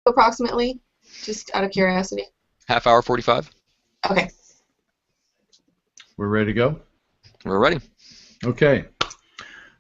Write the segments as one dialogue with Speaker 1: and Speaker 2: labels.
Speaker 1: approximately? Just out of curiosity.
Speaker 2: Half hour, 45.
Speaker 1: Okay.
Speaker 3: We're ready to go?
Speaker 2: We're ready.
Speaker 3: Okay.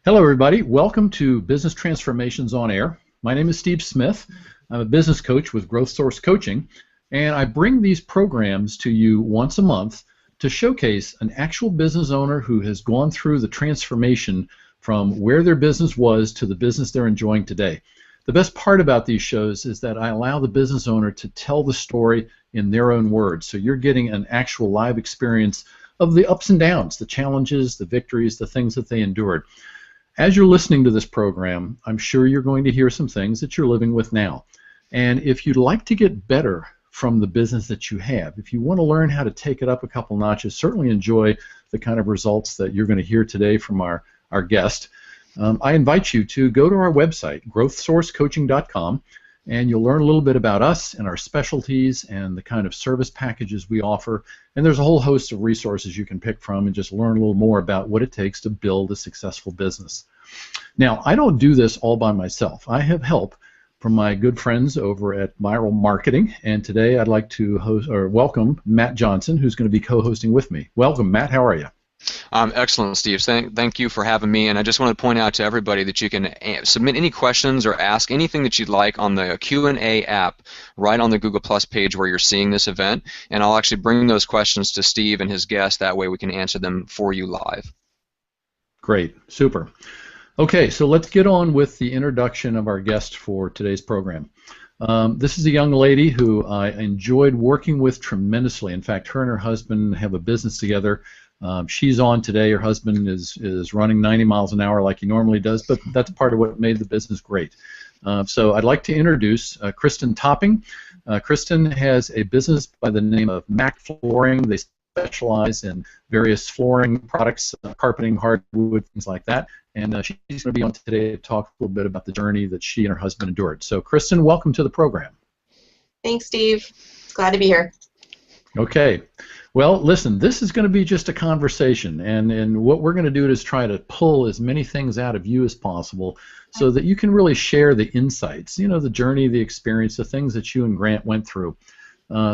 Speaker 3: Hello, everybody. Welcome to Business Transformations on Air. My name is Steve Smith. I'm a business coach with GrowthSource Coaching, and I bring these programs to you once a month to showcase an actual business owner who has gone through the transformation from where their business was to the business they're enjoying today. The best part about these shows is that I allow the business owner to tell the story in their own words, so you're getting an actual live experience of the ups and downs, the challenges, the victories, the things that they endured. As you're listening to this program, I'm sure you're going to hear some things that you're living with now. And if you'd like to get better from the business that you have, if you want to learn how to take it up a couple notches, certainly enjoy the kind of results that you're going to hear today from our guest, I invite you to go to our website, growthsourcecoaching.com, and you'll learn a little bit about us and our specialties and the kind of service packages we offer. And there's a whole host of resources you can pick from and just learn a little more about what it takes to build a successful business. Now, I don't do this all by myself. I have help from my good friends over at Viral Marketing, and today I'd like to welcome Matt Johnson, who's going to be co-hosting with me. Welcome, Matt. How are you?
Speaker 2: Excellent, Steve. Thank you for having me, and I just want to point out to everybody that you can submit any questions or ask anything that you'd like on the Q&A app right on the Google Plus page where you're seeing this event, and I'll actually bring those questions to Steve and his guest. That way we can answer them for you live.
Speaker 3: Great. Super. Okay, so let's get on with the introduction of our guest for today's program. This is a young lady who I enjoyed working with tremendously. In fact, her and her husband have a business together. She's on today. Her husband is running 90 miles an hour like he normally does, but that's part of what made the business great. So I'd like to introduce Kristen Topping. Kristen has a business by the name of Mac Flooring. They specialize in various flooring products, carpeting, hardwood, things like that. And she's going to be on today to talk a little bit about the journey that she and her husband endured. So, Kristen, welcome to the program.
Speaker 1: Thanks, Steve. Glad to be here.
Speaker 3: Okay. Well, listen, this is going to be just a conversation, and what we're going to do is try to pull as many things out of you as possible so that you can really share the insights, you know, the journey, the experience, the things that you and Grant went through,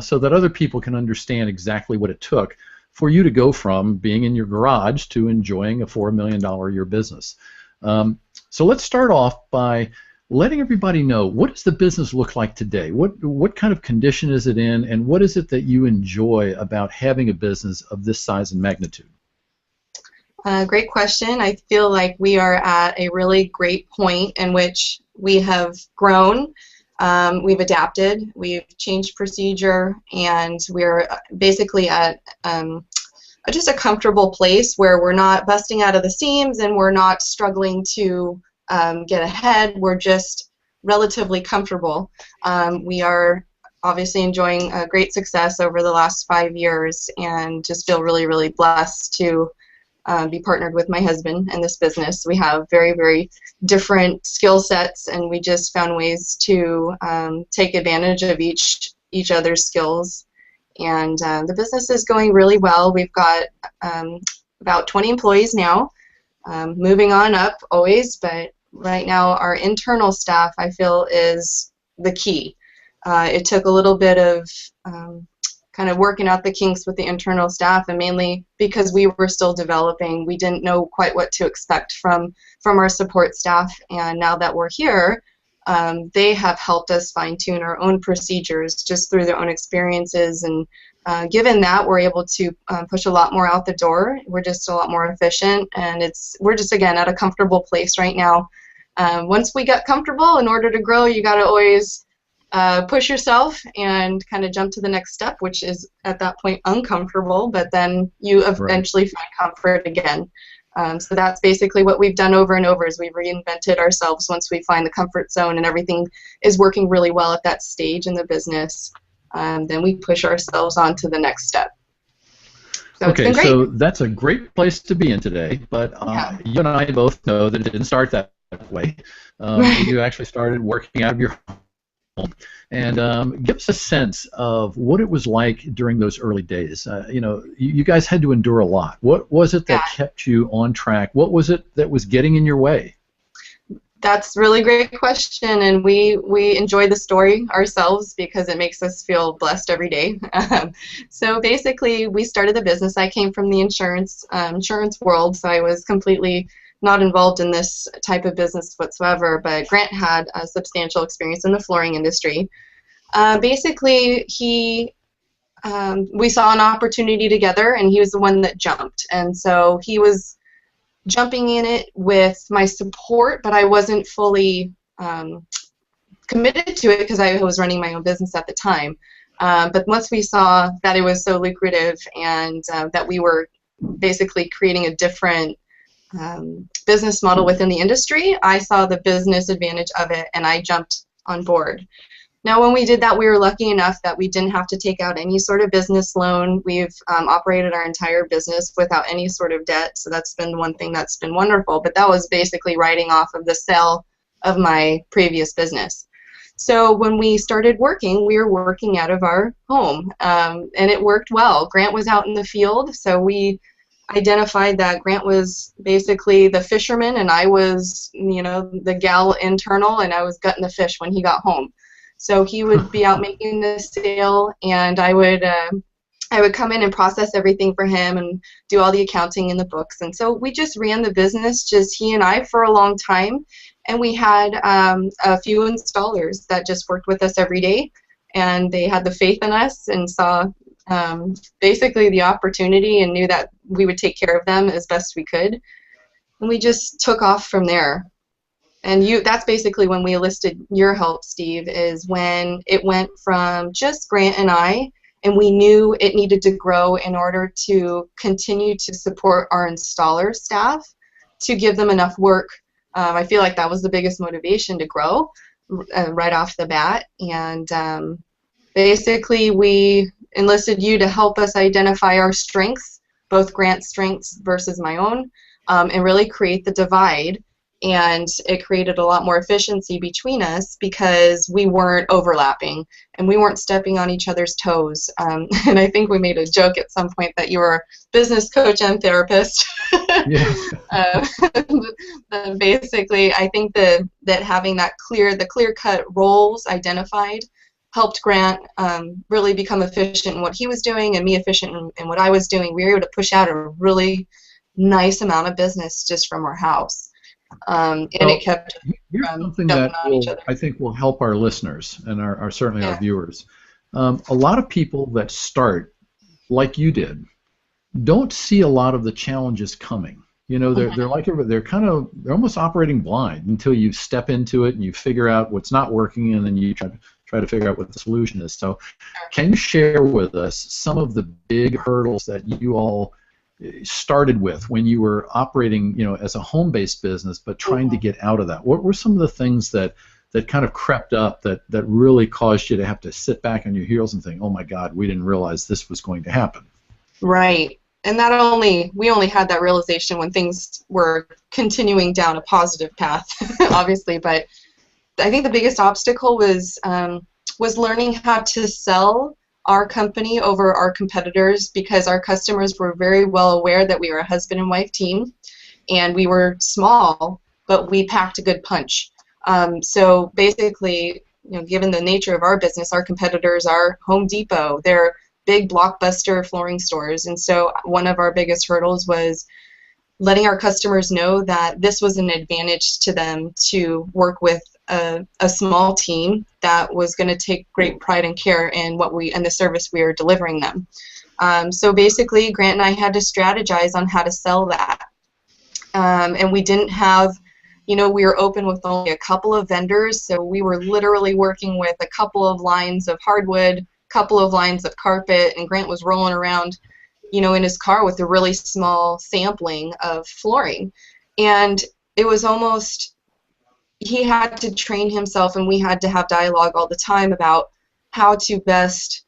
Speaker 3: so that other people can understand exactly what it took for you to go from being in your garage to enjoying a $4 million a year business. So let's start off by letting everybody know, what does the business look like today? What kind of condition is it in, and what is it that you enjoy about having a business of this size and magnitude?
Speaker 1: Great question. I feel like we are at a really great point in which we have grown, we've adapted, we've changed procedure, and we're basically at just a comfortable place where we're not busting out of the seams and we're not struggling to get ahead. We're just relatively comfortable. We are obviously enjoying great success over the last 5 years, and just feel really, really blessed to be partnered with my husband in this business. We have very, very different skill sets, and we just found ways to take advantage of each other's skills. And the business is going really well. We've got about 20 employees now. Moving on up always, but right now our internal staff, I feel, is the key. It took a little bit of kind of working out the kinks with the internal staff, and mainly because we were still developing. We didn't know quite what to expect from our support staff, and now that we're here, they have helped us fine-tune our own procedures just through their own experiences, and given that, we're able to push a lot more out the door. We're just a lot more efficient, and we're just, again, at a comfortable place right now. Once we get comfortable, in order to grow, you got to always push yourself and kind of jump to the next step, which is at that point uncomfortable, but then you eventually find comfort again. So that's basically what we've done over and over, is we've reinvented ourselves once we find the comfort zone and everything is working really well at that stage in the business. Then we push ourselves on to the next step. So
Speaker 3: okay, so that's a great place to be in today, but you and I both know that it didn't start that way. You actually started working out of your home. And give us a sense of what it was like during those early days. You know, you guys had to endure a lot. What was it that kept you on track? What was it that was getting in your way?
Speaker 1: That's a really great question, and we enjoy the story ourselves because it makes us feel blessed every day. So basically, we started the business. I came from the insurance world, so I was completely not involved in this type of business whatsoever. But Grant had a substantial experience in the flooring industry. Basically, we saw an opportunity together, and he was the one that jumped, and so he was jumping in it with my support, but I wasn't fully committed to it because I was running my own business at the time. But once we saw that it was so lucrative and that we were basically creating a different business model within the industry, I saw the business advantage of it, and I jumped on board. Now, when we did that, we were lucky enough that we didn't have to take out any sort of business loan. We've operated our entire business without any sort of debt, so that's been one thing that's been wonderful. But that was basically writing off of the sale of my previous business. So when we started working, we were working out of our home, and it worked well. Grant was out in the field, so we identified that Grant was basically the fisherman, and I was, the gal internal, and I was gutting the fish when he got home. So he would be out making the sale, and I would come in and process everything for him and do all the accounting and the books. And so we just ran the business, just he and I, for a long time. And we had a few installers that just worked with us every day, and they had the faith in us and saw basically the opportunity and knew that we would take care of them as best we could. And we just took off from there. And that's basically when we enlisted your help, Steve, is when it went from just Grant and I, and we knew it needed to grow in order to continue to support our installer staff, to give them enough work. I feel like that was the biggest motivation to grow right off the bat. And basically we enlisted you to help us identify our strengths, both Grant's strengths versus my own, and really create the divide. And it created a lot more efficiency between us because we weren't overlapping and we weren't stepping on each other's toes. And I think we made a joke at some point that you were business coach and therapist.
Speaker 3: Yes.
Speaker 1: Basically, I think that having the clear-cut roles identified helped Grant really become efficient in what he was doing and me efficient in what I was doing. We were able to push out a really nice amount of business just from our house. And it kept
Speaker 3: here's something that I think will help our listeners and certainly our viewers. A lot of people that start like you did don't see a lot of the challenges coming. They're almost operating blind until you step into it and you figure out what's not working, and then you try to figure out what the solution is. So can you share with us some of the big hurdles that you all started with when you were operating, as a home-based business, but trying to get out of that? What were some of the things that kind of crept up that really caused you to have to sit back on your heels and think, oh my God, we didn't realize this was going to happen?
Speaker 1: Right. And we only had that realization when things were continuing down a positive path, obviously. But I think the biggest obstacle was learning how to sell our company over our competitors, because our customers were very well aware that we were a husband and wife team, and we were small, but we packed a good punch. So basically, given the nature of our business, our competitors are Home Depot. They're big blockbuster flooring stores, and so one of our biggest hurdles was letting our customers know that this was an advantage to them to work with a small team that was going to take great pride and care in the service we were delivering them. So basically, Grant and I had to strategize on how to sell that, and we didn't have, we were open with only a couple of vendors, so we were literally working with a couple of lines of hardwood, couple of lines of carpet, and Grant was rolling around, in his car with a really small sampling of flooring. And it was almost, he had to train himself, and we had to have dialogue all the time about how to best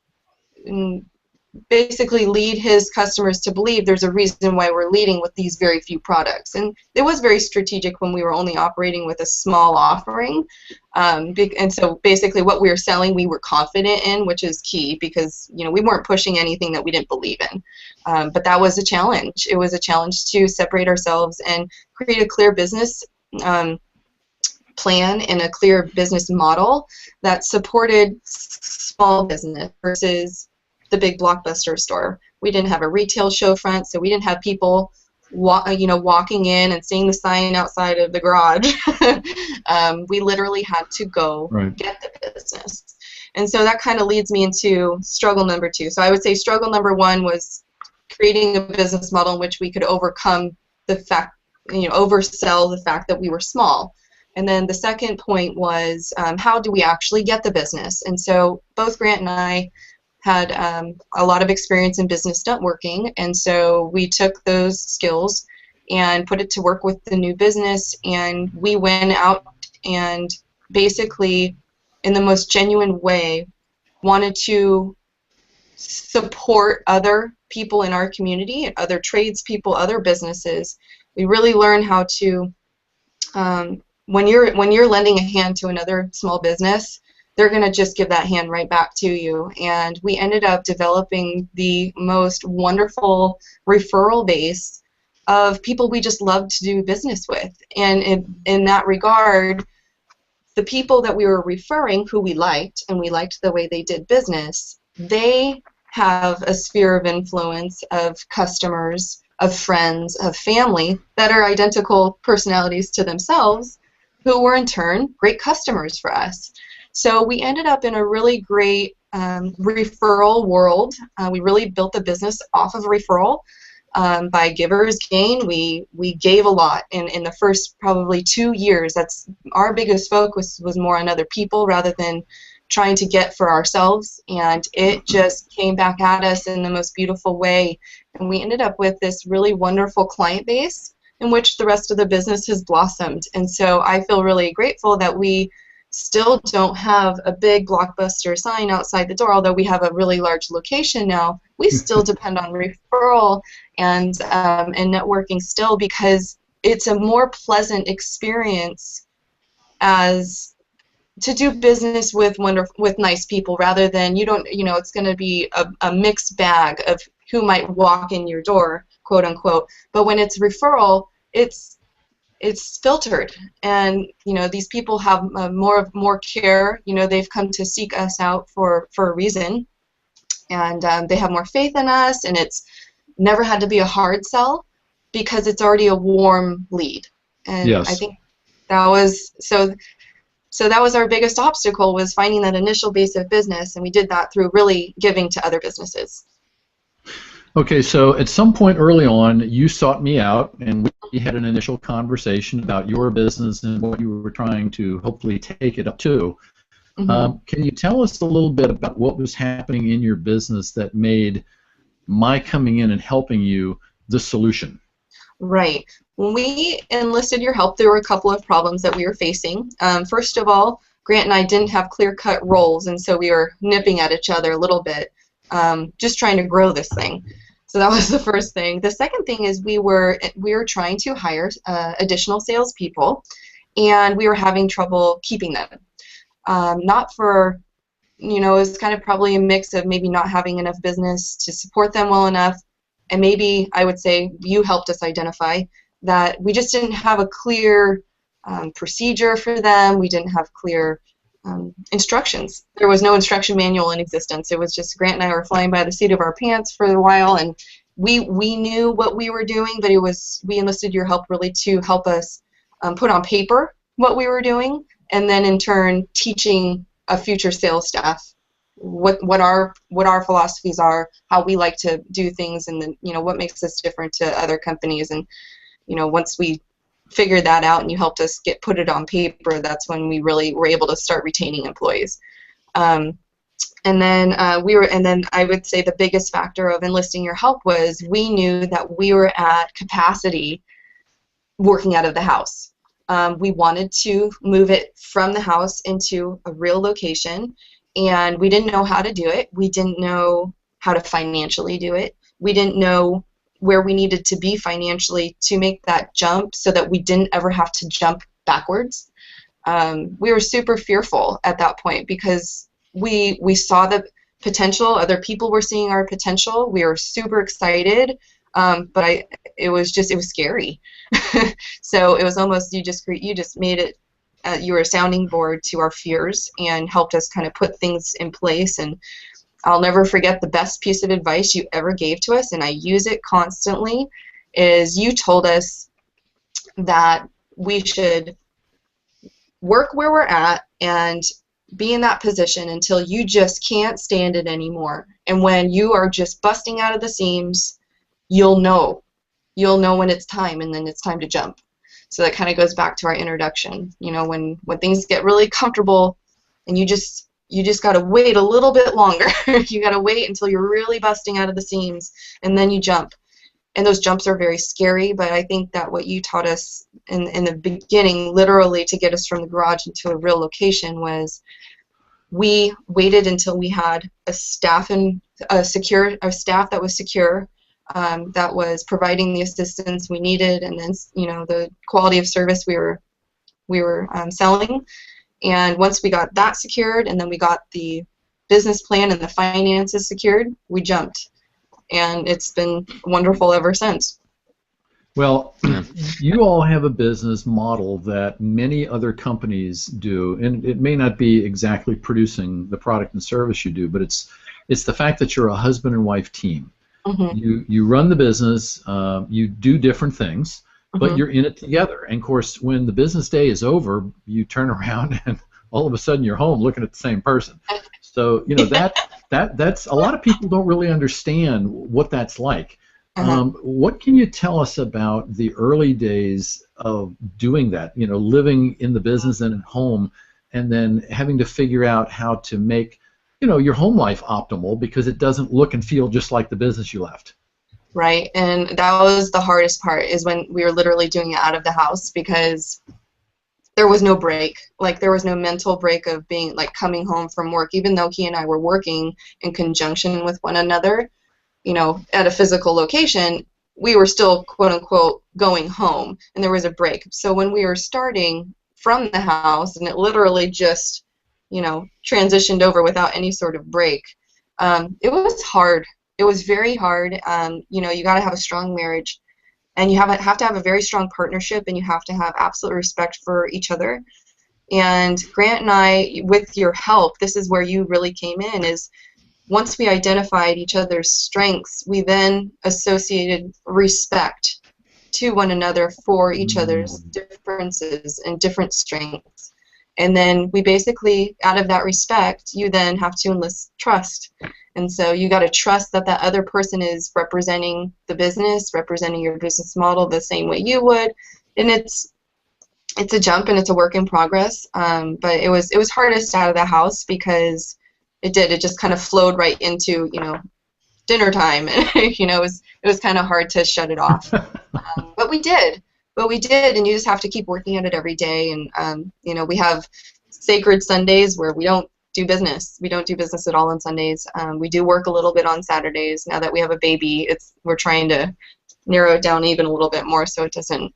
Speaker 1: basically lead his customers to believe there's a reason why we're leading with these very few products. And it was very strategic when we were only operating with a small offering. And so basically what we were selling we were confident in, which is key, because we weren't pushing anything that we didn't believe in. But that was a challenge. It was a challenge to separate ourselves and create a clear business plan and a clear business model that supported small business versus the big blockbuster store. We didn't have a retail show front, so we didn't have people walking in and seeing the sign outside of the garage. We literally had to go get the business. And so that kind of leads me into struggle number 2. So I would say struggle number 1 was creating a business model in which we could overcome the fact, oversell the fact that we were small. And then the second point was how do we actually get the business? And so both Grant and I had a lot of experience in business networking, and so we took those skills and put it to work with the new business, and we went out and basically, in the most genuine way, wanted to support other people in our community and other tradespeople, other businesses. We really learned how to, when you're lending a hand to another small business, they're going to just give that hand right back to you. And we ended up developing the most wonderful referral base of people we just loved to do business with. And in that regard, the people that we were referring, who we liked, and we liked the way they did business, they have a sphere of influence of customers, of friends, of family that are identical personalities to themselves, who were in turn great customers for us. So we ended up in a really great referral world. We really built the business off of referral. By givers gain, we gave a lot. In the first probably 2 years, that's our biggest focus was more on other people rather than trying to get for ourselves, and it just came back at us in the most beautiful way. And we ended up with this really wonderful client base in which the rest of the business has blossomed. And so I feel really grateful that we still don't have a big blockbuster sign outside the door, although we have a really large location now. We still depend on referral and networking still, because it's a more pleasant experience as to do business with nice people, rather than it's going to be a mixed bag of who might walk in your door, quote unquote. But when it's referral, it's filtered, and these people have more care. They've come to seek us out for a reason, and they have more faith in us, and it's never had to be a hard sell because it's already a warm lead. And
Speaker 3: yes.
Speaker 1: I think that was so that was our biggest obstacle, was finding that initial base of business, and we did that through really giving to other businesses.
Speaker 3: Okay, so at some point early on, you sought me out, and we had an initial conversation about your business and what you were trying to hopefully take it up to. Mm-hmm. Can you tell us a little bit about what was happening in your business that made my coming in and helping you the solution?
Speaker 1: Right. When we enlisted your help, there were a couple of problems that we were facing. First of all, Grant and I didn't have clear-cut roles, and so we were nipping at each other a little bit, just trying to grow this thing. So that was the first thing. The second thing is we were trying to hire additional salespeople, and we were having trouble keeping them. Not for, it was kind of probably a mix of maybe not having enough business to support them well enough, and maybe I would say you helped us identify that we just didn't have a clear procedure for them. We didn't have clear instructions. There was no instruction manual in existence. It was just Grant and I were flying by the seat of our pants for a while, and we knew what we were doing, but we enlisted your help really to help us put on paper what we were doing, and then in turn teaching a future sales staff what our philosophies are, how we like to do things, and then what makes us different to other companies. And once we figured that out and you helped us put it on paper, that's when we really were able to start retaining employees. And then I would say the biggest factor of enlisting your help was we knew that we were at capacity working out of the house. We wanted to move it from the house into a real location, and we didn't know how to do it. We didn't know how to financially do it. We didn't know where we needed to be financially to make that jump so that we didn't ever have to jump backwards. We were super fearful at that point because we saw the potential. Other people were seeing our potential. We were super excited, but it was scary. So it was almost you just made it you were a sounding board to our fears and helped us kind of put things in place. And I'll never forget the best piece of advice you ever gave to us, and I use it constantly, is you told us that we should work where we're at and be in that position until you just can't stand it anymore. And when you are just busting out of the seams, you'll know. You'll know when it's time, and then it's time to jump. So that kind of goes back to our introduction. You know, when things get really comfortable and you just got to wait a little bit longer. You got to wait until you're really busting out of the seams, and then you jump. And those jumps are very scary, but I think that what you taught us in the beginning, literally to get us from the garage into a real location, was we waited until we had a staff that was secure, that was providing the assistance we needed, and then, you know, the quality of service we were selling. And once we got that secured, and then we got the business plan and the finances secured, we jumped. And it's been wonderful ever since.
Speaker 3: Well, you all have a business model that many other companies do, and it may not be exactly producing the product and service you do, but it's the fact that you're a husband and wife team. Mm-hmm. You run the business, you do different things, but mm-hmm. you're in it together. And of course, when the business day is over, you turn around and all of a sudden you're home looking at the same person. So, you know, that's a lot of people don't really understand what that's like. What can you tell us about the early days of doing that, you know, living in the business and at home, and then having to figure out how to make, you know, your home life optimal because it doesn't look and feel just like the business you left?
Speaker 1: Right, and that was the hardest part, is when we were literally doing it out of the house, because there was no break. Like, there was no mental break of being, like, coming home from work. Even though he and I were working in conjunction with one another, you know, at a physical location, we were still, quote-unquote, going home, and there was a break. So when we were starting from the house, and it literally just, you know, transitioned over without any sort of break, it was hard. It was very hard. You know, you got to have a strong marriage, and you have to have a very strong partnership, and you have to have absolute respect for each other. And Grant and I, with your help, this is where you really came in, is once we identified each other's strengths, we then associated respect to one another for each other's differences and different strengths. And then we basically, out of that respect, you then have to enlist trust. And so you got to trust that that other person is representing the business, representing your business model the same way you would. And it's a jump, and it's a work in progress. But it was hardest out of the house, because it just kind of flowed right into, you know, dinner time. And, you know, it was kind of hard to shut it off. But we did, and you just have to keep working at it every day. And, you know, we have sacred Sundays where we don't do business. We don't do business at all on Sundays. We do work a little bit on Saturdays. Now that we have a baby, we're trying to narrow it down even a little bit more, so it doesn't,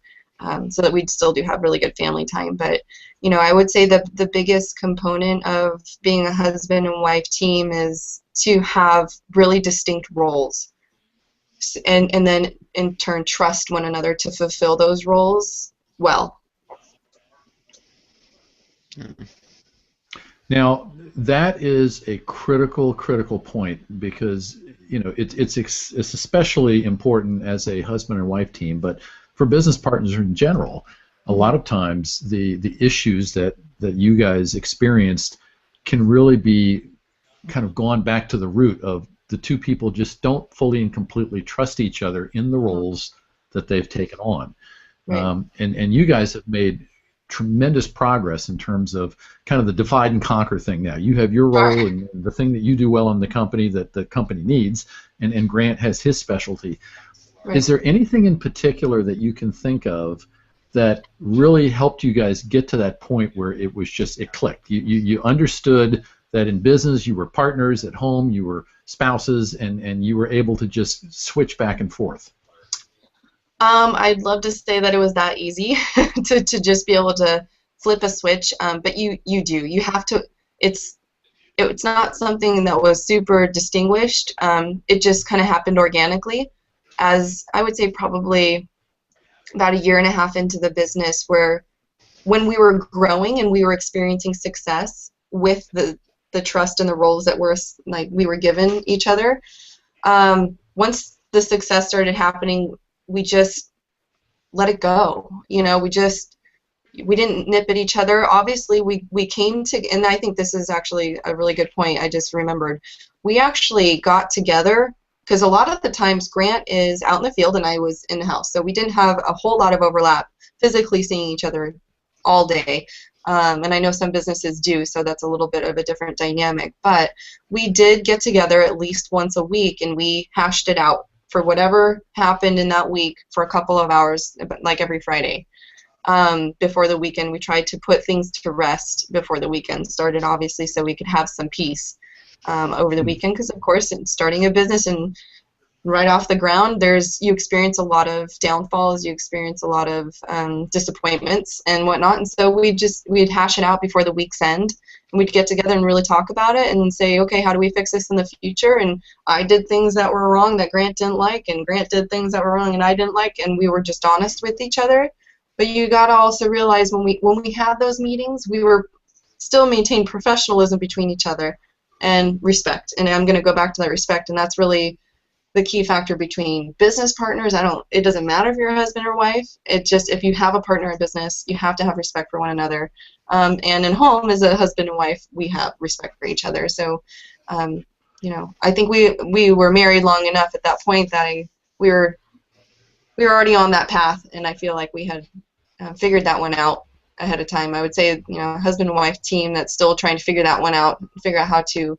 Speaker 1: so that we still do have really good family time. But, you know, I would say that the biggest component of being a husband and wife team is to have really distinct roles, and then in turn trust one another to fulfill those roles well.
Speaker 3: Now, that is a critical point, because, you know, it's especially important as a husband and wife team, but for business partners in general, a lot of times the issues that you guys experienced can really be kind of gone back to the root of the two people just don't fully and completely trust each other in the roles that they've taken on. Right. And you guys have made tremendous progress in terms of kind of the divide and conquer thing now. You have your role and the thing that you do well in the company that the company needs, and Grant has his specialty. Right. Is there anything in particular that you can think of that really helped you guys get to that point where it clicked? You understood that in business you were partners, at home you were spouses, and you were able to just switch back and forth?
Speaker 1: I'd love to say that it was that easy to just be able to flip a switch, but you do. You have to. It's not something that was super distinguished. It just kind of happened organically, as I would say probably about a year and a half into the business, where when we were growing and we were experiencing success with the trust and the roles that we were given each other, once the success started happening, we just let it go. We didn't nip at each other. Obviously, we came to, and I think this is actually a really good point I just remembered. We actually got together because a lot of the times Grant is out in the field and I was in the house, so we didn't have a whole lot of overlap physically seeing each other all day. And I know some businesses do, so that's a little bit of a different dynamic. But we did get together at least once a week, and we hashed it out for whatever happened in that week for a couple of hours, like every Friday. Before the weekend, we tried to put things to rest before the weekend started, obviously, so we could have some peace over the weekend. Because, of course, in starting a business and right off the ground, you experience a lot of downfalls, you experience a lot of disappointments and whatnot, and so we'd hash it out before the week's end, and we'd get together and really talk about it and say, okay, how do we fix this in the future? And I did things that were wrong that Grant didn't like, and Grant did things that were wrong and I didn't like, and we were just honest with each other. But you got to also realize when we had those meetings, we were still maintain professionalism between each other and respect, and I'm going to go back to that respect, and that's really the key factor between business partners. It doesn't matter if you're a husband or wife. It just, if you have a partner in business, you have to have respect for one another. And in home, as a husband and wife, we have respect for each other. So, I think we were married long enough at that point that we were already on that path, and I feel like we had figured that one out ahead of time. I would say, husband and wife team that's still trying to figure that one out, figure out how to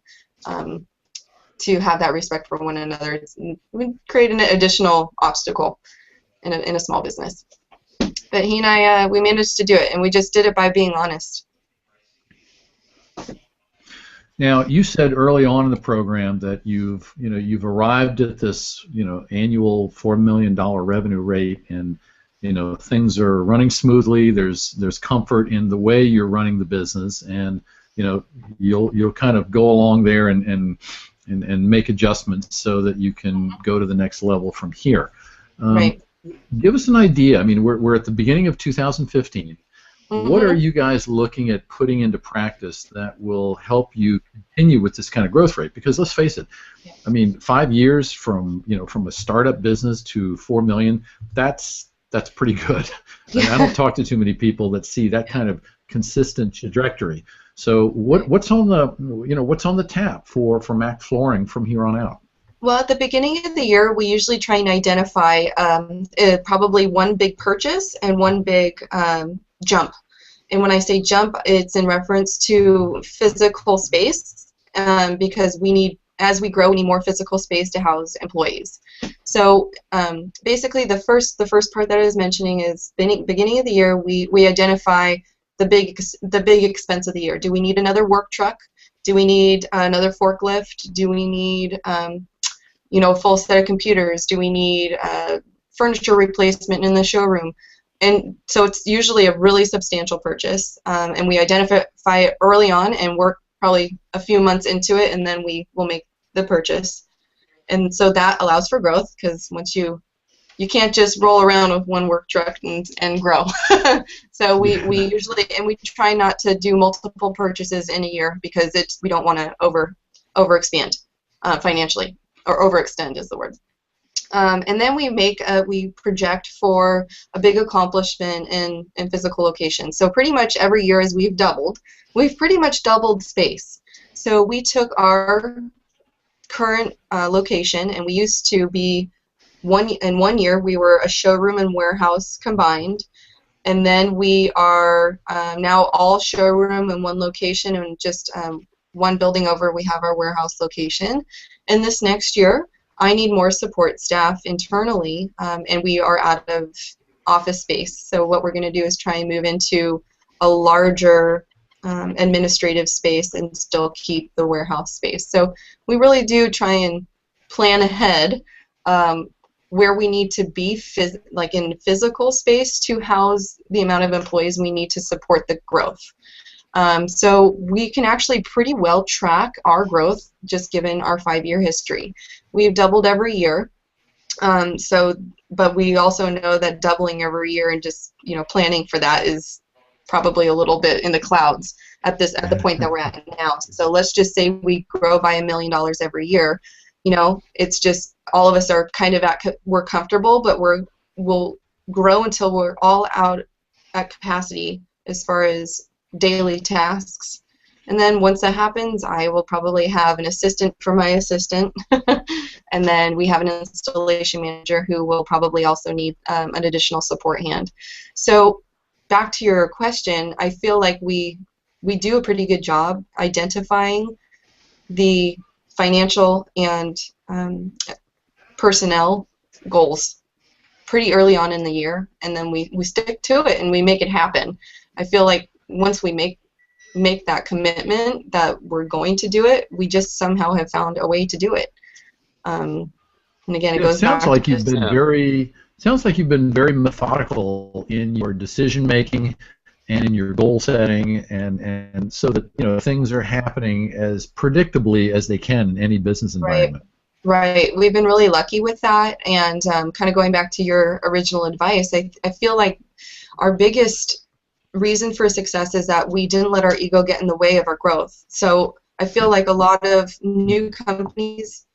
Speaker 1: have that respect for one another. We create an additional obstacle in a small business. But he and I, we managed to do it, and we just did it by being honest.
Speaker 3: Now, you said early on in the program that you've arrived at this annual $4 million revenue rate, and things are running smoothly. There's comfort in the way you're running the business, and you'll kind of go along there and make adjustments so that you can go to the next level from here.
Speaker 1: Right.
Speaker 3: Give us an idea. I mean, we're at the beginning of 2015. Mm-hmm. What are you guys looking at putting into practice that will help you continue with this kind of growth rate? Because let's face it, I mean, 5 years from a startup business to $4 million, that's pretty good. I mean, I don't talk to too many people that see that kind of consistent trajectory. So what's on the tap for Mac Flooring from here on out?
Speaker 1: Well, at the beginning of the year, we usually try and identify probably one big purchase and one big jump. And when I say jump, it's in reference to physical space, because as we grow, we need more physical space to house employees. So basically, the first part that I was mentioning is beginning of the year, we identify the big expense of the year. Do we need another work truck? Do we need another forklift? Do we need a full set of computers? Do we need furniture replacement in the showroom? And so it's usually a really substantial purchase, and we identify it early on and work probably a few months into it, and then we will make the purchase. And so that allows for growth, because once you can't just roll around with one work truck and grow. So we usually, and we try not to do multiple purchases in a year, because we don't want to overexpand financially, or overextend is the word. And then we project for a big accomplishment in physical location. So pretty much every year as we've pretty much doubled space. So we took our current location, and we used to be in 1 year we were a showroom and warehouse combined, and then we are now all showroom in one location, and just one building over we have our warehouse location. And this next year I need more support staff internally, and we are out of office space. So what we're going to do is try and move into a larger administrative space and still keep the warehouse space. So we really do try and plan ahead where we need to be like in physical space to house the amount of employees we need to support the growth. So we can actually pretty well track our growth just given our 5-year history. We've doubled every year, but we also know that doubling every year and just planning for that is probably a little bit in the clouds at the point that we're at now. So let's just say we grow by $1 million every year. You know, it's just all of us are kind of we're comfortable, but we'll grow until we're all out at capacity as far as daily tasks. And then once that happens, I will probably have an assistant for my assistant. And then we have an installation manager who will probably also need an additional support hand. So back to your question, I feel like we do a pretty good job identifying the financial and personnel goals pretty early on in the year, and then we stick to it and we make it happen. I feel like once we make that commitment that we're going to do it, we just somehow have found a way to do it. And again, it goes back
Speaker 3: like
Speaker 1: to
Speaker 3: you've been sounds like you've been very methodical in your decision making and in your goal setting, and so that, you know, things are happening as predictably as they can in any business environment.
Speaker 1: Right. We've been really lucky with that, and kind of going back to your original advice, I feel like our biggest reason for success is that we didn't let our ego get in the way of our growth. So I feel like a lot of new companies,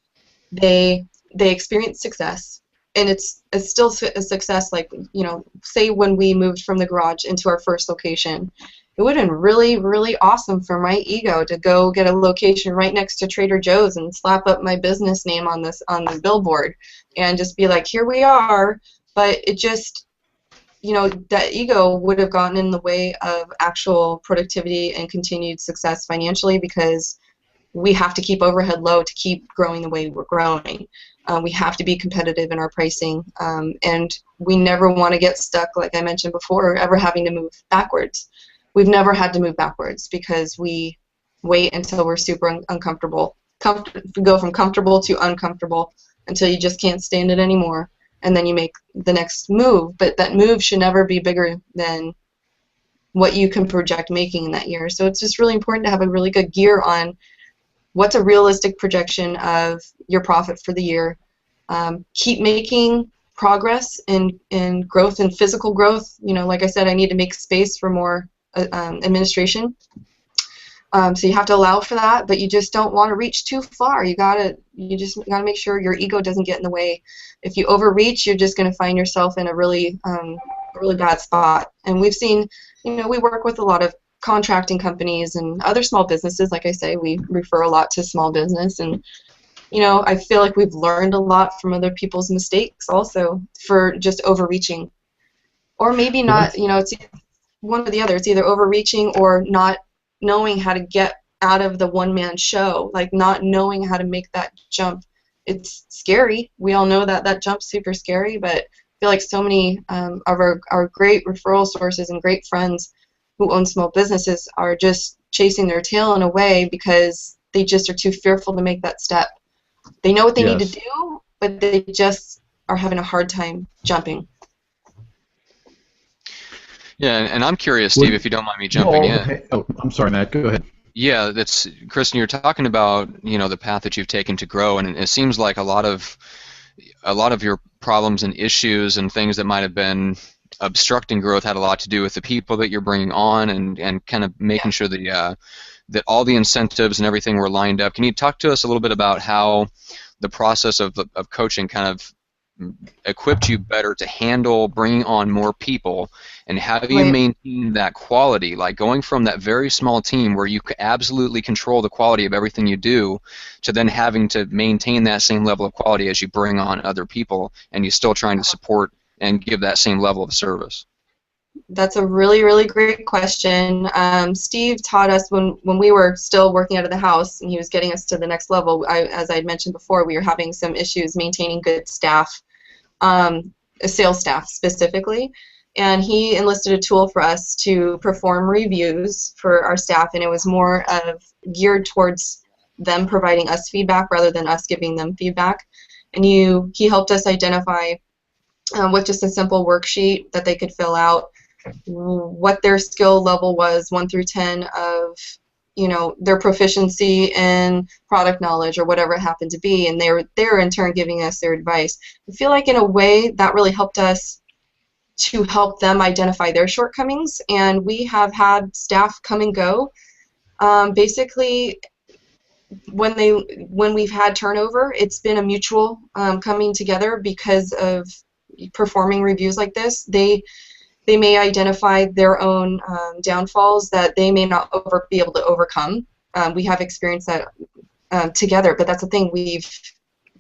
Speaker 1: they experience success, and it's still a success. Like, you know, say when we moved from the garage into our first location, it would have been really, really awesome for my ego to go get a location right next to Trader Joe's and slap up my business name on the billboard and just be like, here we are. But it just, you know, that ego would have gotten in the way of actual productivity and continued success financially, because we have to keep overhead low to keep growing the way we're growing. We have to be competitive in our pricing, and we never want to get stuck, like I mentioned before, ever having to move backwards. We've never had to move backwards because we wait until we're super uncomfortable. Go from comfortable to uncomfortable until you just can't stand it anymore, and then you make the next move. But that move should never be bigger than what you can project making in that year. So it's just really important to have a really good gear on what's a realistic projection of your profit for the year. Keep making progress in growth and physical growth. You know, like I said, I need to make space for more administration. So you have to allow for that, but you just don't want to reach too far. You just gotta make sure your ego doesn't get in the way. If you overreach, you're just going to find yourself in a really bad spot. And we've seen, you know, we work with a lot of contracting companies and other small businesses. Like I say, we refer a lot to small business, and you know, I feel like we've learned a lot from other people's mistakes also for just overreaching, or maybe not. You know, it's one or the other. It's either overreaching or not knowing how to get out of the one-man show, like not knowing how to make that jump. It's scary. We all know that jump's super scary, but I feel like so many of our great referral sources and great friends who own small businesses are just chasing their tail in a way because they just are too fearful to make that step. They know what they need to do, but they just are having a hard time jumping.
Speaker 2: Yeah, and I'm curious, Steve, if you don't mind me jumping in.
Speaker 3: Oh, I'm sorry, Matt. Go ahead.
Speaker 2: Yeah, that's Kristen. You're talking about, you know, the path that you've taken to grow, and it seems like a lot of your problems and issues and things that might have been obstructing growth had a lot to do with the people that you're bringing on, and kind of making sure that that all the incentives and everything were lined up. Can you talk to us a little bit about how the process of coaching kind of equipped you better to handle bringing on more people, and how do you maintain that quality, like going from that very small team where you could absolutely control the quality of everything you do to then having to maintain that same level of quality as you bring on other people and you're still trying to support and give that same level of service?
Speaker 1: That's a really, really great question. Steve taught us when we were still working out of the house, and he was getting us to the next level. As I had mentioned before, we were having some issues maintaining good staff, sales staff specifically, and he enlisted a tool for us to perform reviews for our staff, and it was more of geared towards them providing us feedback rather than us giving them feedback. And he helped us identify with just a simple worksheet that they could fill out what their skill level was, 1 through 10, of, you know, their proficiency in product knowledge or whatever it happened to be, and they were in turn giving us their advice. I feel like in a way that really helped us to help them identify their shortcomings. And we have had staff come and go. Basically, when we've had turnover, it's been a mutual coming together because of performing reviews like this. They may identify their own downfalls that they may not be able to overcome. We have experienced that together, but that's the thing.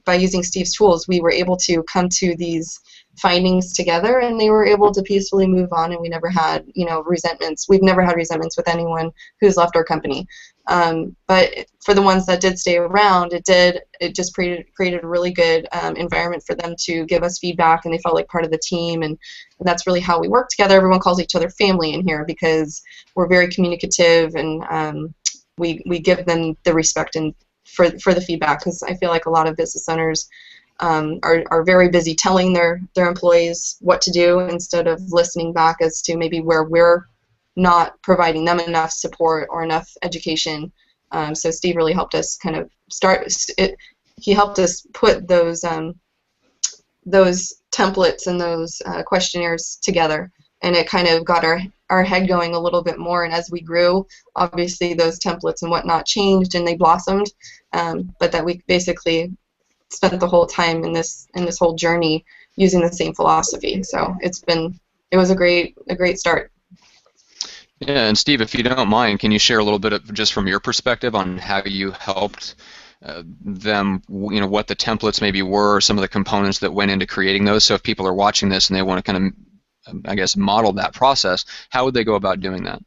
Speaker 1: By using Steve's tools, we were able to come to these findings together, and they were able to peacefully move on, and we never had, resentments. We've never had resentments with anyone who's left our company. But for the ones that did stay around, it just created a really good environment for them to give us feedback, and they felt like part of the team, and that's really how we work together. Everyone calls each other family in here because we're very communicative, and we give them the respect and for the feedback, because I feel like a lot of business owners are very busy telling their employees what to do instead of listening back as to maybe where we're not providing them enough support or enough education. So Steve really helped us kind of start it. He helped us put those templates and those questionnaires together, and it kind of got our head going a little bit more. And as we grew, obviously those templates and whatnot changed and they blossomed, but that we basically spent the whole time in this whole journey using the same philosophy. So it was a great start.
Speaker 2: Yeah, and Steve, if you don't mind, can you share a little bit of just from your perspective on how you helped them, what the templates maybe were, some of the components that went into creating those? So if people are watching this and they want to kind of, I guess, model that process, how would they go about doing that?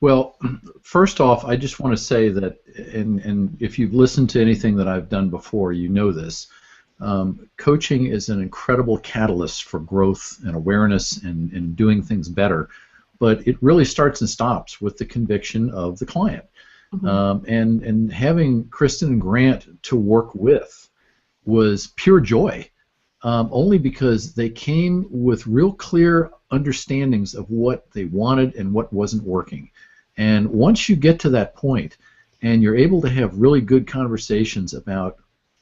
Speaker 3: Well, first off, I just want to say that, and if you've listened to anything that I've done before, you know this. Coaching is an incredible catalyst for growth and awareness and doing things better, but it really starts and stops with the conviction of the client. Mm-hmm. And having Kristen and Grant to work with was pure joy, only because they came with real clear understandings of what they wanted and what wasn't working. And once you get to that point and you're able to have really good conversations about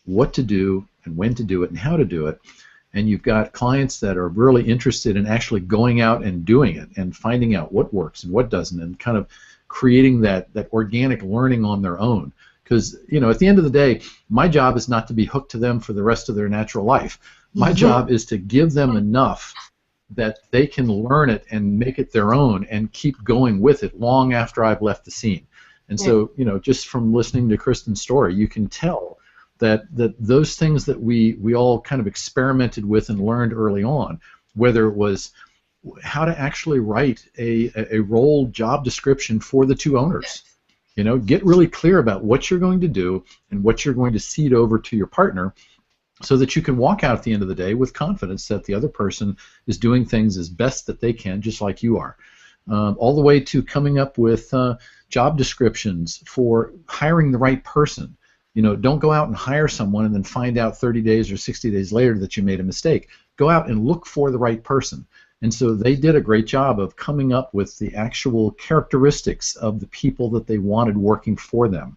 Speaker 3: what to do and when to do it and how to do it, and you've got clients that are really interested in actually going out and doing it and finding out what works and what doesn't, and kind of creating that organic learning on their own. Because, at the end of the day, my job is not to be hooked to them for the rest of their natural life. My job is to give them enough that they can learn it and make it their own and keep going with it long after I've left the scene. And so, just from listening to Kristen's story, you can tell that those things that we all kind of experimented with and learned early on, whether it was how to actually write a role job description for the two owners. Get really clear about what you're going to do and what you're going to cede over to your partner, so that you can walk out at the end of the day with confidence that the other person is doing things as best that they can, just like you are. All the way to coming up with job descriptions for hiring the right person. Don't go out and hire someone and then find out 30 days or 60 days later that you made a mistake. Go out and look for the right person. And so they did a great job of coming up with the actual characteristics of the people that they wanted working for them.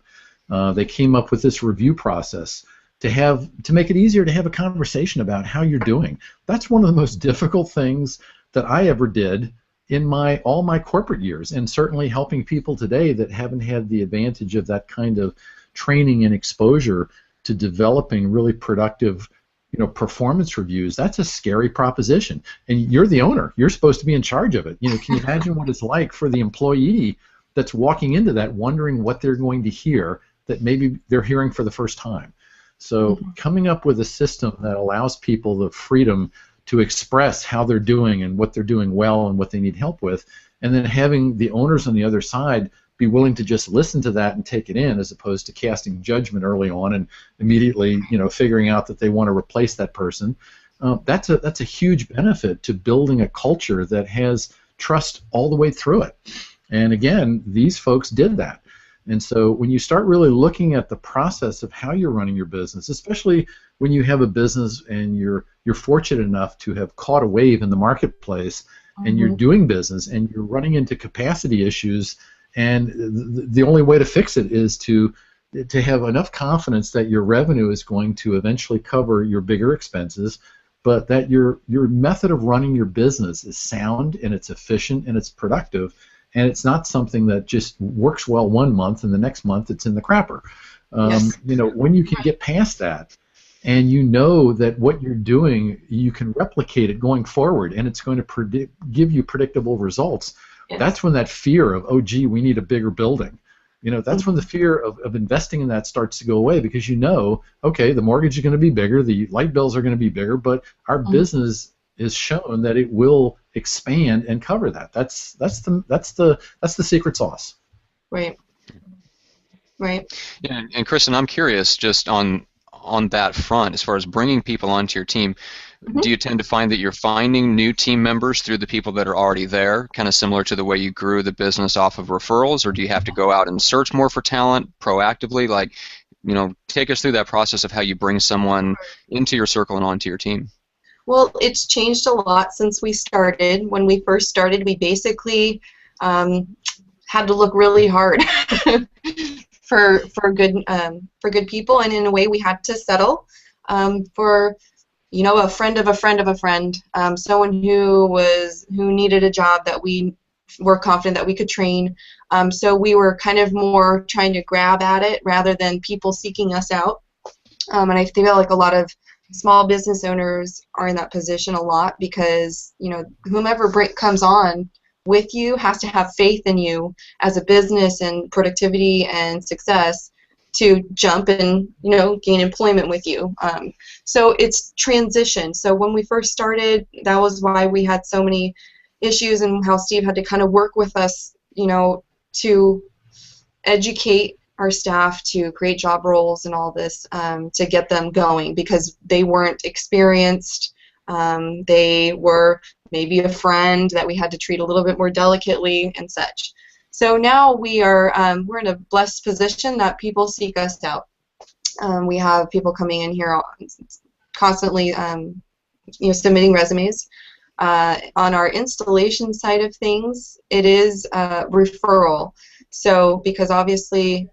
Speaker 3: They came up with this review process to make it easier to have a conversation about how you're doing. That's one of the most difficult things that I ever did in all my corporate years, and certainly helping people today that haven't had the advantage of that kind of training and exposure to developing really productive, performance reviews. That's a scary proposition, and you're the owner. You're supposed to be in charge of it. Can you imagine what it's like for the employee that's walking into that wondering what they're going to hear that maybe they're hearing for the first time? So coming up with a system that allows people the freedom to express how they're doing and what they're doing well and what they need help with, and then having the owners on the other side be willing to just listen to that and take it in, as opposed to casting judgment early on and immediately, figuring out that they want to replace that person. That's a huge benefit to building a culture that has trust all the way through it. And again, these folks did that. And so when you start really looking at the process of how you're running your business, especially when you have a business and you're fortunate enough to have caught a wave in the marketplace, and you're doing business and you're running into capacity issues, and the only way to fix it is to have enough confidence that your revenue is going to eventually cover your bigger expenses, but that your method of running your business is sound and it's efficient and it's productive, and it's not something that just works well one month and the next month it's in the crapper.
Speaker 1: Yes.
Speaker 3: You know, when you can get past that, and you know that what you're doing, you can replicate it going forward, and it's going to give you predictable results.
Speaker 1: Yes.
Speaker 3: That's when that fear of, oh, gee, we need a bigger building. You know, that's when the fear of investing in that starts to go away, because you know, okay, the mortgage is going to be bigger, the light bills are going to be bigger, but our business is shown that it will expand and cover that. That's the secret sauce.
Speaker 1: Right. Right.
Speaker 2: Yeah, and Kristen, I'm curious just on that front, as far as bringing people onto your team, do you tend to find that you're finding new team members through the people that are already there, kind of similar to the way you grew the business off of referrals, or do you have to go out and search more for talent proactively? Like, you know, take us through that process of how you bring someone into your circle and onto your team.
Speaker 1: Well, it's changed a lot since we started. When we first started, we basically had to look really hard for good people, and in a way we had to settle for, you know, a friend of a friend of a friend, someone who needed a job that we were confident that we could train. So we were kind of more trying to grab at it rather than people seeking us out. And I feel like a lot of small business owners are in that position a lot, because, you know, whomever comes on with you has to have faith in you as a business and productivity and success to jump and, you know, gain employment with you. So it's transition. So when we first started, that was why we had so many issues, and how Steve had to kind of work with us, you know, to educate our staff, to create job roles and all this, to get them going, because they weren't experienced. They were maybe a friend that we had to treat a little bit more delicately and such. So now we're in a blessed position that people seek us out. We have people coming in here constantly, you know, submitting resumes. On our installation side of things, it is referral. So because obviously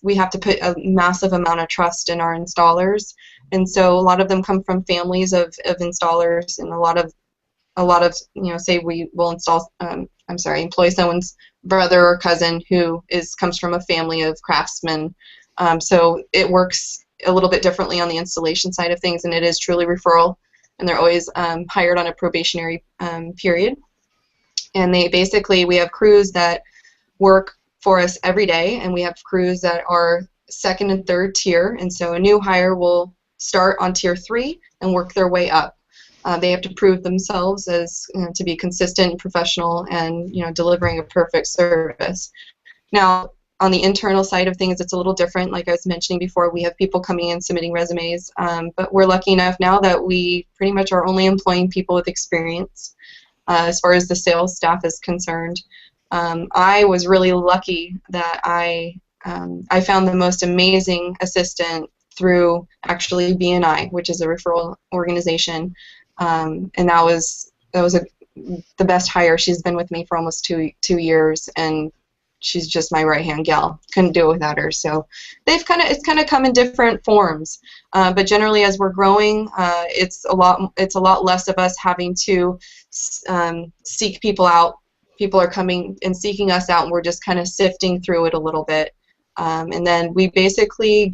Speaker 1: we have to put a massive amount of trust in our installers, and so a lot of them come from families of installers, and a lot of you know, say we will employ someone's brother or cousin who comes from a family of craftsmen. So it works a little bit differently on the installation side of things, and it is truly referral, and they're always hired on a probationary period. And we have crews that work for us every day, and we have crews that are second and third tier, and so a new hire will start on tier 3 and work their way up. They have to prove themselves as, you know, to be consistent, professional, and, you know, delivering a perfect service. Now, on the internal side of things, it's a little different. Like I was mentioning before, we have people coming in submitting resumes, but we're lucky enough now that we pretty much are only employing people with experience as far as the sales staff is concerned. I was really lucky that I found the most amazing assistant through actually BNI, which is a referral organization, and that was the best hire. She's been with me for almost two years, and she's just my right-hand gal. Couldn't do it without her. So it's kind of come in different forms, but generally as we're growing, it's a lot less of us having to seek people out. People are coming and seeking us out, and we're just kind of sifting through it a little bit, and then we basically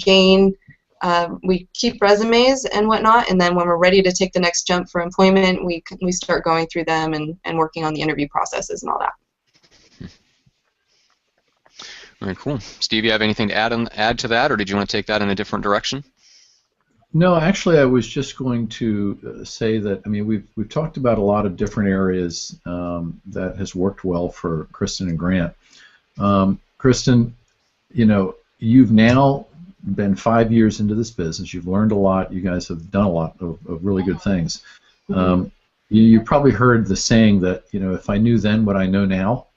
Speaker 1: we keep resumes and whatnot, and then when we're ready to take the next jump for employment, we start going through them and working on the interview processes and all that.
Speaker 2: Very cool. Steve, you have anything to add to that, or did you want to take that in a different direction?
Speaker 3: No, actually, I was just going to say that, I mean, we've talked about a lot of different areas that has worked well for Kristen and Grant. Kristen, you know, you've now been 5 years into this business. You've learned a lot. You guys have done a lot of really good things. You probably heard the saying that, you know, if I knew then what I know now.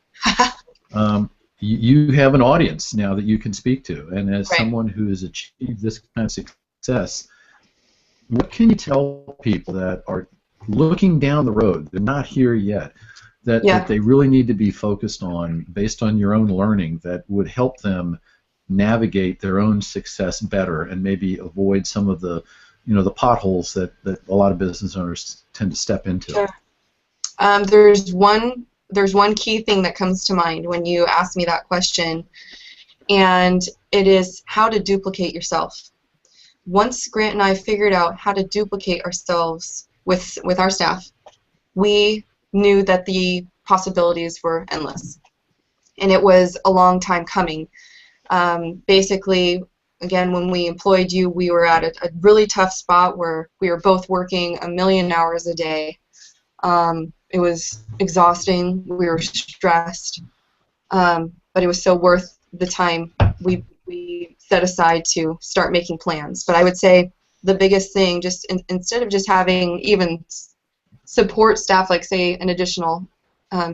Speaker 3: You have an audience now that you can speak to, and as someone who has achieved this kind of success, what can you tell people that are looking down the road, they're not here yet, that they really need to be focused on based on your own learning that would help them navigate their own success better and maybe avoid some of the the potholes that a lot of business owners tend to step into?
Speaker 1: Sure. There's one key thing that comes to mind when you ask me that question, and it is how to duplicate yourself. Once Grant and I figured out how to duplicate ourselves with our staff, we knew that the possibilities were endless, and it was a long time coming. Basically, again, when we employed you, we were at a really tough spot where we were both working 1,000,000 hours a day. It was exhausting. We were stressed, but it was so worth the time we set aside to start making plans. But I would say the biggest thing, just instead of just having even support staff, like say an additional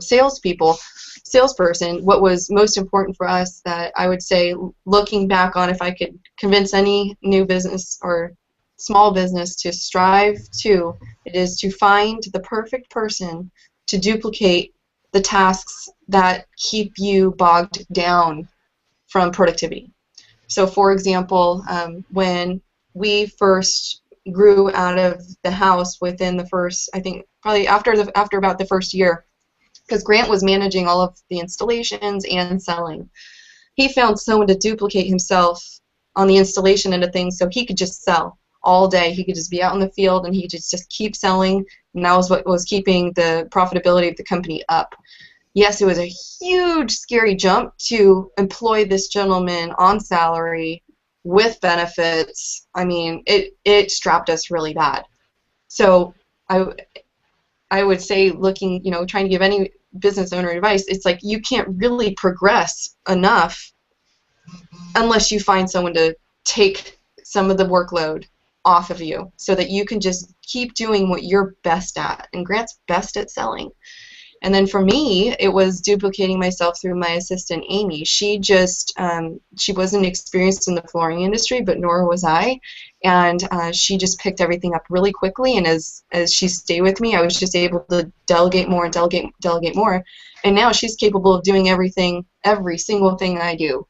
Speaker 1: salesperson, what was most important for us, that I would say, looking back on, if I could convince any new business or small business to strive to, it is to find the perfect person to duplicate the tasks that keep you bogged down from productivity. So for example, when we first grew out of the house, within the first, I think probably after about the first year, because Grant was managing all of the installations and selling, he found someone to duplicate himself on the installation end of things, so he could just sell all day. He could just be out in the field and he could just keep selling, and that was what was keeping the profitability of the company up. Yes, it was a huge, scary jump to employ this gentleman on salary with benefits. I mean, it strapped us really bad. So I would say, looking, trying to give any business owner advice, it's like you can't really progress enough unless you find someone to take some of the workload off of you so that you can just keep doing what you're best at. And Grant's best at selling. And then for me, it was duplicating myself through my assistant, Amy. She wasn't experienced in the flooring industry, but nor was I. And she just picked everything up really quickly. And as she stayed with me, I was just able to delegate more and delegate more. And now she's capable of doing every single thing I do.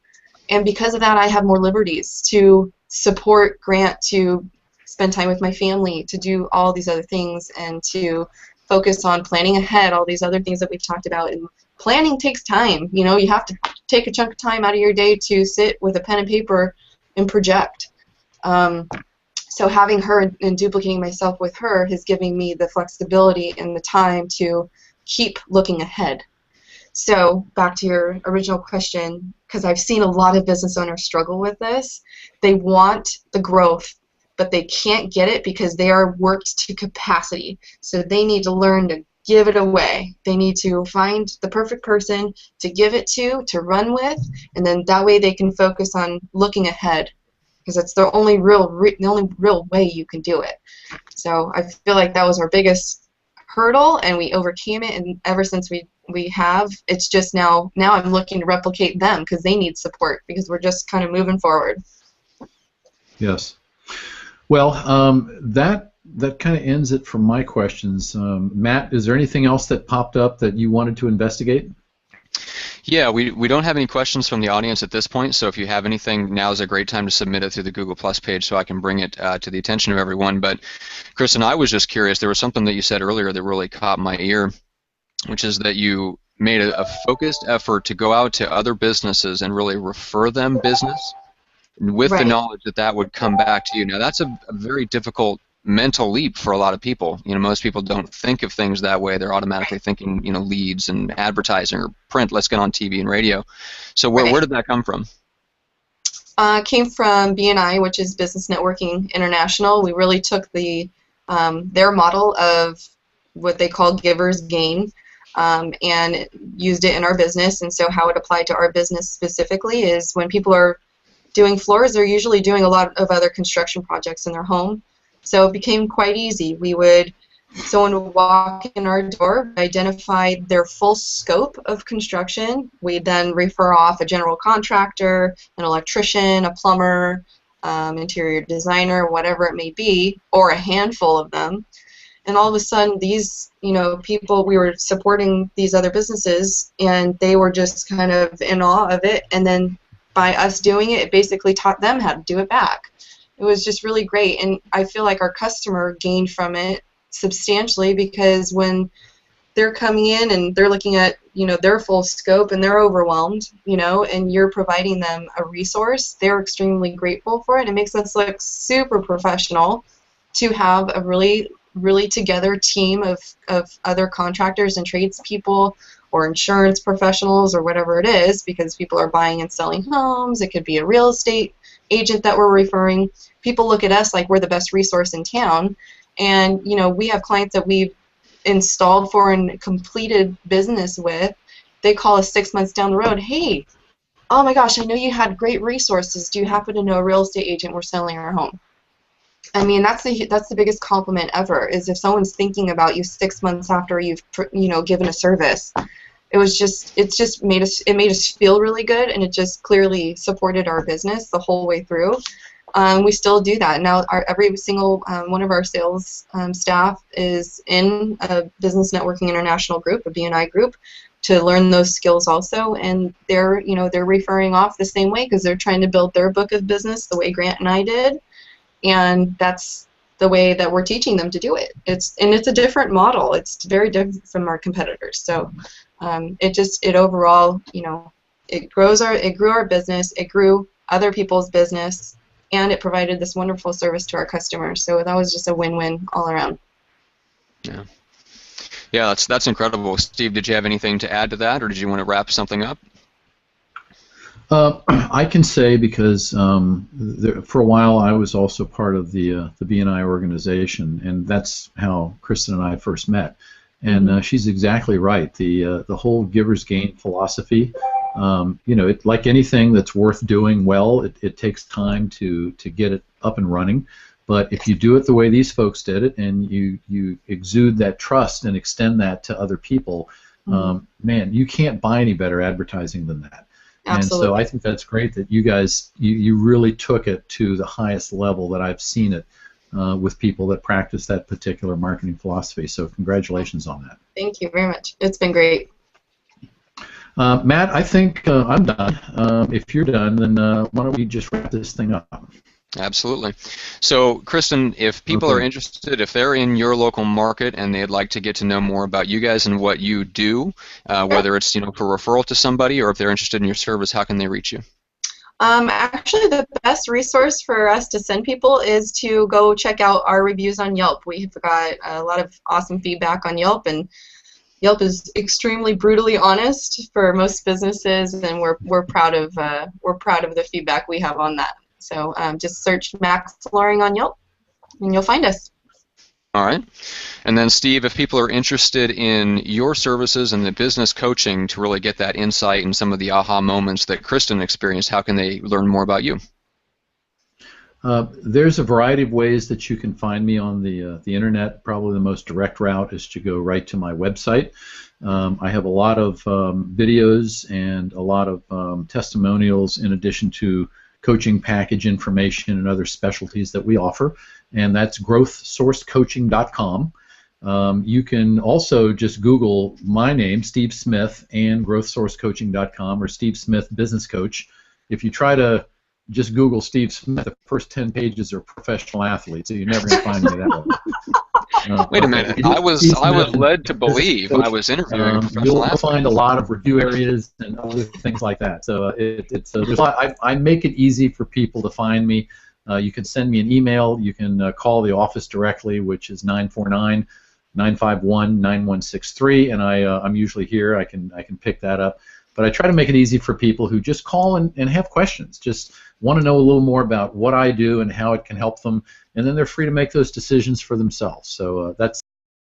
Speaker 1: And because of that, I have more liberties to support Grant, to spend time with my family, to do all these other things, and to focus on planning ahead, all these other things that we've talked about. And planning takes time. You have to take a chunk of time out of your day to sit with a pen and paper and project. So having her and duplicating myself with her has given me the flexibility and the time to keep looking ahead. So back to your original question, because I've seen a lot of business owners struggle with this. They want the growth, but they can't get it because they are worked to capacity. So they need to learn to give it away. They need to find the perfect person to give it to run with, and then that way they can focus on looking ahead, because that's the only real way you can do it. So I feel like that was our biggest hurdle, and we overcame it. And ever since we have, it's just now I'm looking to replicate them, because they need support, because we're just kind of moving forward.
Speaker 3: Yes. Well, that kind of ends it for my questions. Matt, is there anything else that popped up that you wanted to investigate?
Speaker 2: Yeah, we don't have any questions from the audience at this point, so if you have anything, now is a great time to submit it through the Google Plus page so I can bring it to the attention of everyone. But Kristen, I was just curious, there was something that you said earlier that really caught my ear, which is that you made a focused effort to go out to other businesses and really refer them business, with the knowledge that would come back to you. Now, that's a very difficult mental leap for a lot of people. Most people don't think of things that way. They're automatically thinking, leads and advertising or print. Let's get on TV and radio. So where did that come from?
Speaker 1: Came from BNI, which is Business Networking International. We really took their model of what they call giver's gain, and used it in our business. And so how it applied to our business specifically is, when people are doing floors, they're usually doing a lot of other construction projects in their home. So it became quite easy. Someone would walk in our door, identify their full scope of construction. We'd then refer off a general contractor, an electrician, a plumber, interior designer, whatever it may be, or a handful of them. And all of a sudden, these people, we were supporting these other businesses, and they were just kind of in awe of it. And then by us doing it, it basically taught them how to do it back. It was just really great, and I feel like our customer gained from it substantially, because when they're coming in and they're looking at, you know, their full scope and they're overwhelmed, you know, and you're providing them a resource, they're extremely grateful for it. It makes us look super professional to have a really together team of other contractors and tradespeople or insurance professionals or whatever it is, because people are buying and selling homes. It could be a real estate agent that we're referring. People look at us like we're the best resource in town, and you know, we have clients that we've installed for and completed business with. They call us 6 months down the road, hey, oh my gosh, I know you had great resources. Do you happen to know a real estate agent? We're selling our home. I mean, that's the biggest compliment ever, is if someone's thinking about you 6 months after you've, you know, given a service. It's just made us feel really good, and it just clearly supported our business the whole way through. We still do that. Now every single one of our sales staff is in a Business Networking International group, a BNI group, to learn those skills also, and they're referring off the same way, because they're trying to build their book of business the way Grant and I did, and that's the way that we're teaching them to do it. It's a different model. It's very different from our competitors. So it overall, you know, it grew our business, it grew other people's business, and it provided this wonderful service to our customers. So that was just a win-win all around.
Speaker 2: Yeah. Yeah, that's incredible. Steve, did you have anything to add to that, or did you want to wrap something up?
Speaker 3: I can say, because for a while I was also part of the BNI organization, and that's how Kristen and I first met. And she's exactly right. The whole giver's gain philosophy, you know, like anything that's worth doing well, it takes time to get it up and running. But if you do it the way these folks did it, and you exude that trust and extend that to other people, man, you can't buy any better advertising than that.
Speaker 1: Absolutely.
Speaker 3: And so I think that's great that you guys, you really took it to the highest level that I've seen it with people that practice that particular marketing philosophy. So congratulations on that.
Speaker 1: Thank you very much. It's been great.
Speaker 3: Matt, I think I'm done. If you're done, then why don't we just wrap this thing up?
Speaker 2: Absolutely. So, Kristen, if people are interested, if they're in your local market and they'd like to get to know more about you guys and what you do, whether it's, you know, for referral to somebody, or if they're interested in your service, how can they reach you?
Speaker 1: Actually, the best resource for us to send people is to go check out our reviews on Yelp. We've got a lot of awesome feedback on Yelp, and Yelp is extremely brutally honest for most businesses, and we're proud of the feedback we have on that. So just search Max Flooring on Yelp, and you'll find us.
Speaker 2: All right. And then, Steve, if people are interested in your services and the business coaching to really get that insight and some of the aha moments that Kristen experienced, how can they learn more about you?
Speaker 3: There's a variety of ways that you can find me on the internet. Probably the most direct route is to go right to my website. I have a lot of videos and a lot of testimonials, in addition to coaching package information and other specialties that we offer, and that's GrowthSourceCoaching.com. You can also just Google my name, Steve Smith, and GrowthSourceCoaching.com, or Steve Smith Business Coach. If you try to just Google Steve Smith, the first 10 pages are professional athletes, so you're never going to find me that way.
Speaker 2: Wait a minute. I was led to believe I was interviewing a professional athlete.
Speaker 3: You'll find a lot of review areas and other things like that. So there's a lot. I make it easy for people to find me. You can send me an email. You can call the office directly, which is 949-951-9163, and I'm usually here. I can pick that up. But I try to make it easy for people who just call and have questions, just want to know a little more about what I do and how it can help them, and then they're free to make those decisions for themselves. So that's